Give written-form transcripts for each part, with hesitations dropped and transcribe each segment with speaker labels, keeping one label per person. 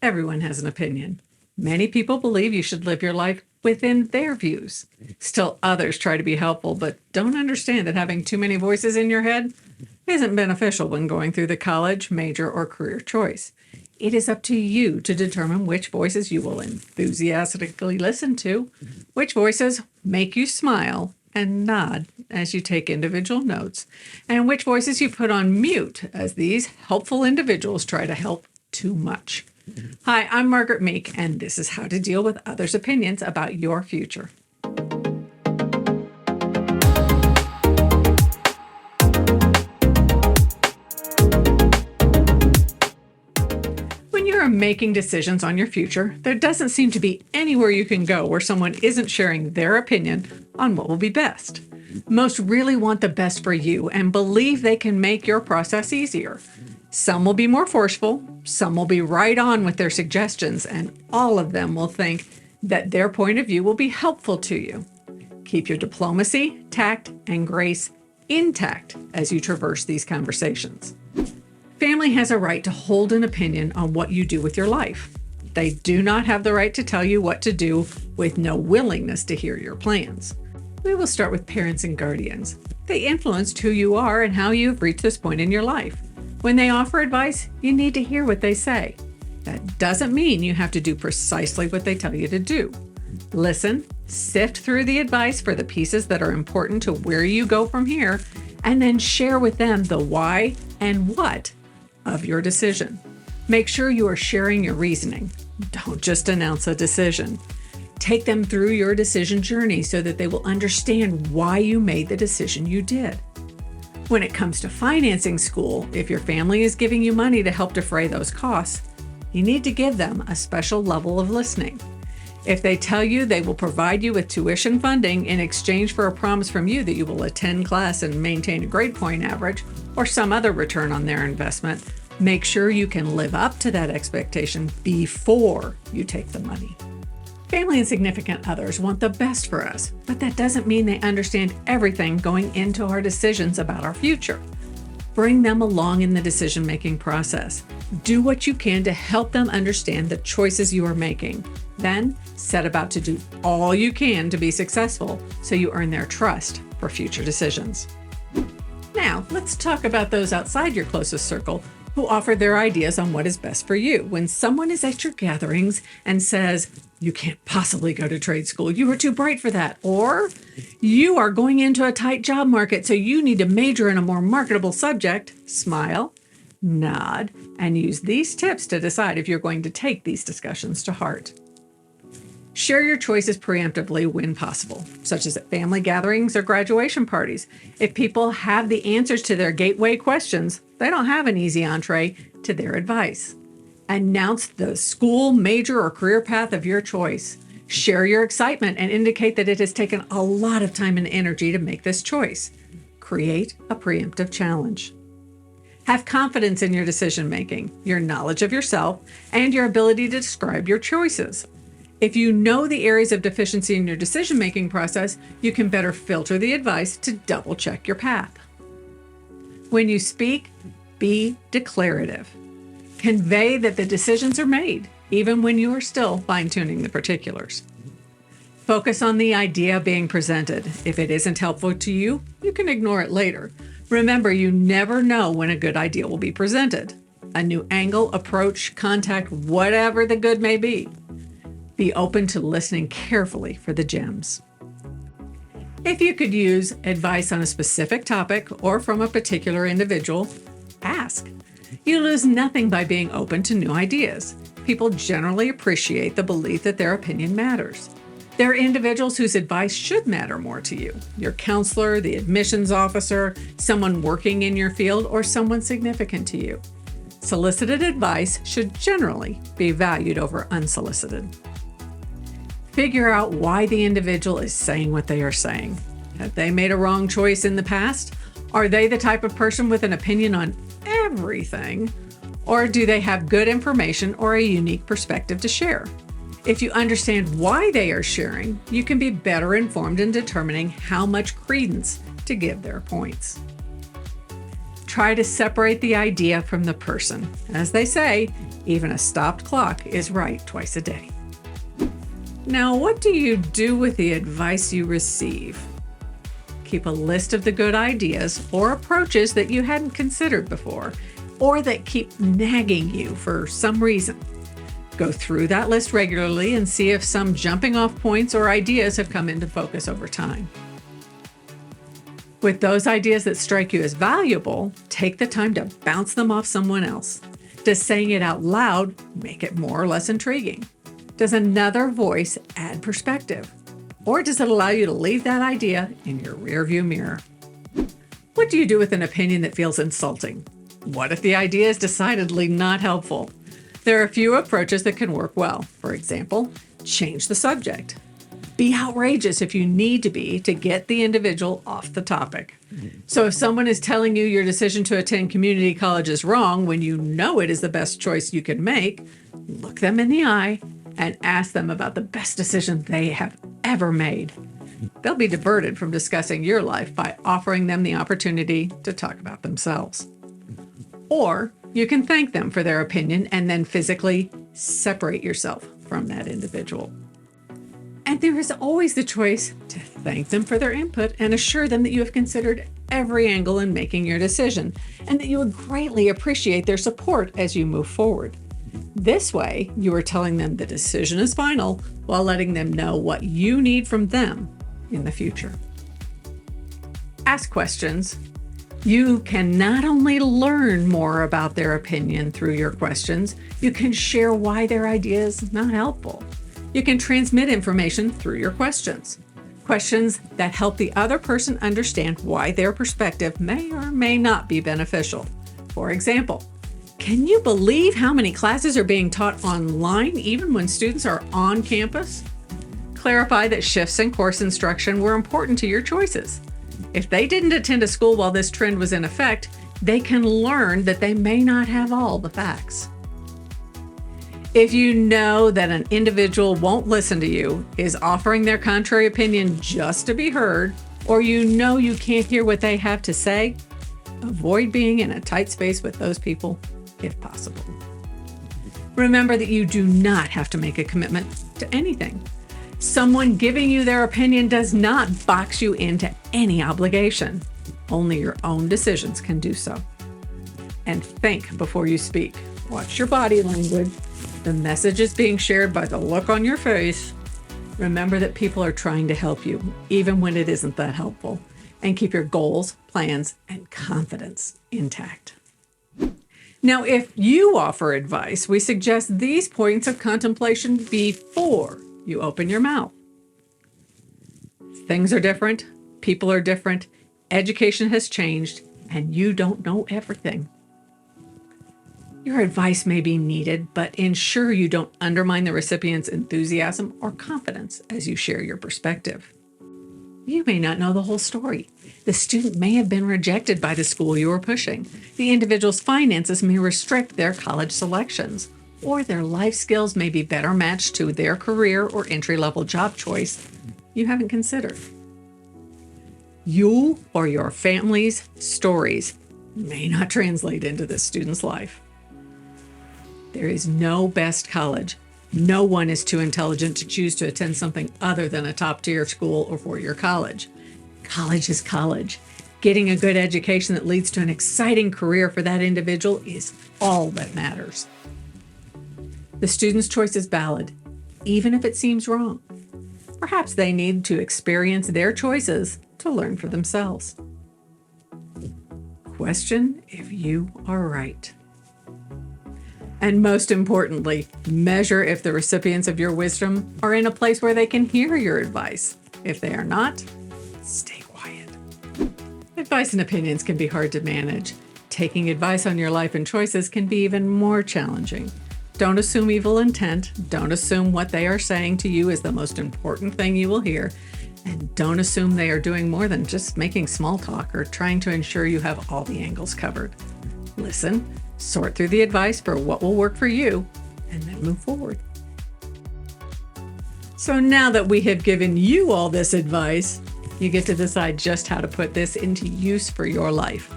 Speaker 1: everyone has an opinion. Many people believe you should live your life within their views. Still others try to be helpful, but don't understand that having too many voices in your head isn't beneficial when going through the college, major, or career choice. It is up to you to determine which voices you will enthusiastically listen to, which voices make you smile and nod as you take individual notes, and which voices you put on mute as these helpful individuals try to help too much. Hi, I'm Margaret Meek, and this is how to deal with others' opinions about your future. When you are making decisions on your future, there doesn't seem to be anywhere you can go where someone isn't sharing their opinion on what will be best. Most really want the best for you and believe they can make your process easier. Some will be more forceful, some will be right on with their suggestions, and all of them will think that their point of view will be helpful to you. Keep your diplomacy, tact, and grace intact as you traverse these conversations. Family has a right to hold an opinion on what you do with your life. They do not have the right to tell you what to do with no willingness to hear your plans. We will start with parents and guardians. They influenced who you are and how you have reached this point in your life. When they offer advice, you need to hear what they say. That doesn't mean you have to do precisely what they tell you to do. Listen, sift through the advice for the pieces that are important to where you go from here, and then share with them the why and what of your decision. Make sure you are sharing your reasoning. Don't just announce a decision. Take them through your decision journey so that they will understand why you made the decision you did. When it comes to financing school, if your family is giving you money to help defray those costs, you need to give them a special level of listening. If they tell you they will provide you with tuition funding in exchange for a promise from you that you will attend class and maintain a grade point average or some other return on their investment, make sure you can live up to that expectation before you take the money. Family and significant others want the best for us, but that doesn't mean they understand everything going into our decisions about our future. Bring them along in the decision-making process. Do what you can to help them understand the choices you are making. Then, set about to do all you can to be successful so you earn their trust for future decisions. Now, let's talk about those outside your closest circle who offer their ideas on what is best for you. When someone is at your gatherings and says, "You can't possibly go to trade school, you are too bright for that," or "You are going into a tight job market, so you need to major in a more marketable subject," smile, nod, and use these tips to decide if you're going to take these discussions to heart. Share your choices preemptively when possible, such as at family gatherings or graduation parties. If people have the answers to their gateway questions, they don't have an easy entree to their advice. Announce the school, major, or career path of your choice. Share your excitement and indicate that it has taken a lot of time and energy to make this choice. Create a preemptive challenge. Have confidence in your decision-making, your knowledge of yourself, and your ability to describe your choices. If you know the areas of deficiency in your decision-making process, you can better filter the advice to double-check your path. When you speak, be declarative. Convey that the decisions are made, even when you are still fine-tuning the particulars. Focus on the idea being presented. If it isn't helpful to you, you can ignore it later. Remember, you never know when a good idea will be presented. A new angle, approach, contact, whatever the good may be. Be open to listening carefully for the gems. If you could use advice on a specific topic or from a particular individual, ask. You lose nothing by being open to new ideas. People generally appreciate the belief that their opinion matters. There are individuals whose advice should matter more to you. Your counselor, the admissions officer, someone working in your field, or someone significant to you. Solicited advice should generally be valued over unsolicited. Figure out why the individual is saying what they are saying. Have they made a wrong choice in the past? Are they the type of person with an opinion on everything? Or do they have good information or a unique perspective to share? If you understand why they are sharing, you can be better informed in determining how much credence to give their points. Try to separate the idea from the person. As they say, even a stopped clock is right twice a day. Now, what do you do with the advice you receive? Keep a list of the good ideas or approaches that you hadn't considered before, or that keep nagging you for some reason. Go through that list regularly and see if some jumping off points or ideas have come into focus over time. With those ideas that strike you as valuable, take the time to bounce them off someone else. Does saying it out loud make it more or less intriguing? Does another voice add perspective? Or does it allow you to leave that idea in your rearview mirror? What do you do with an opinion that feels insulting? What if the idea is decidedly not helpful? There are a few approaches that can work well. For example, change the subject. Be outrageous if you need to be to get the individual off the topic. So if someone is telling you your decision to attend community college is wrong when you know it is the best choice you can make, look them in the eye and ask them about the best decision they have ever made. They'll be diverted from discussing your life by offering them the opportunity to talk about themselves. Or you can thank them for their opinion and then physically separate yourself from that individual. And there is always the choice to thank them for their input and assure them that you have considered every angle in making your decision and that you would greatly appreciate their support as you move forward. This way, you are telling them the decision is final while letting them know what you need from them in the future. Ask questions. You can not only learn more about their opinion through your questions, you can share why their idea is not helpful. You can transmit information through your questions. Questions that help the other person understand why their perspective may or may not be beneficial. For example, can you believe how many classes are being taught online even when students are on campus? Clarify that shifts in course instruction were important to your choices. If they didn't attend a school while this trend was in effect, they can learn that they may not have all the facts. If you know that an individual won't listen to you, is offering their contrary opinion just to be heard, or you know you can't hear what they have to say, avoid being in a tight space with those people if possible. Remember that you do not have to make a commitment to anything. Someone giving you their opinion does not box you into any obligation. Only your own decisions can do so. And think before you speak. Watch your body language. The message is being shared by the look on your face. Remember that people are trying to help you, even when it isn't that helpful. And keep your goals, plans, and confidence intact. Now, if you offer advice, we suggest these points of contemplation before you open your mouth. Things are different, people are different, education has changed, and you don't know everything. Your advice may be needed, but ensure you don't undermine the recipient's enthusiasm or confidence as you share your perspective. You may not know the whole story. The student may have been rejected by the school you are pushing. The individual's finances may restrict their college selections, or their life skills may be better matched to their career or entry-level job choice you haven't considered. You or your family's stories may not translate into this student's life. There is no best college. No one is too intelligent to choose to attend something other than a top-tier school or four-year college. College is college. Getting a good education that leads to an exciting career for that individual is all that matters. The student's choice is valid, even if it seems wrong. Perhaps they need to experience their choices to learn for themselves. Question if you are right. And most importantly, measure if the recipients of your wisdom are in a place where they can hear your advice. If they are not, stay quiet. Advice and opinions can be hard to manage. Taking advice on your life and choices can be even more challenging. Don't assume evil intent. Don't assume what they are saying to you is the most important thing you will hear. And don't assume they are doing more than just making small talk or trying to ensure you have all the angles covered. Listen, sort through the advice for what will work for you, and then move forward. So now that we have given you all this advice, you get to decide just how to put this into use for your life.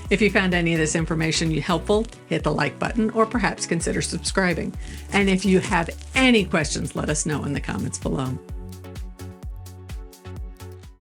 Speaker 1: If you found any of this information helpful, hit the like button or perhaps consider subscribing. And if you have any questions, let us know in the comments below.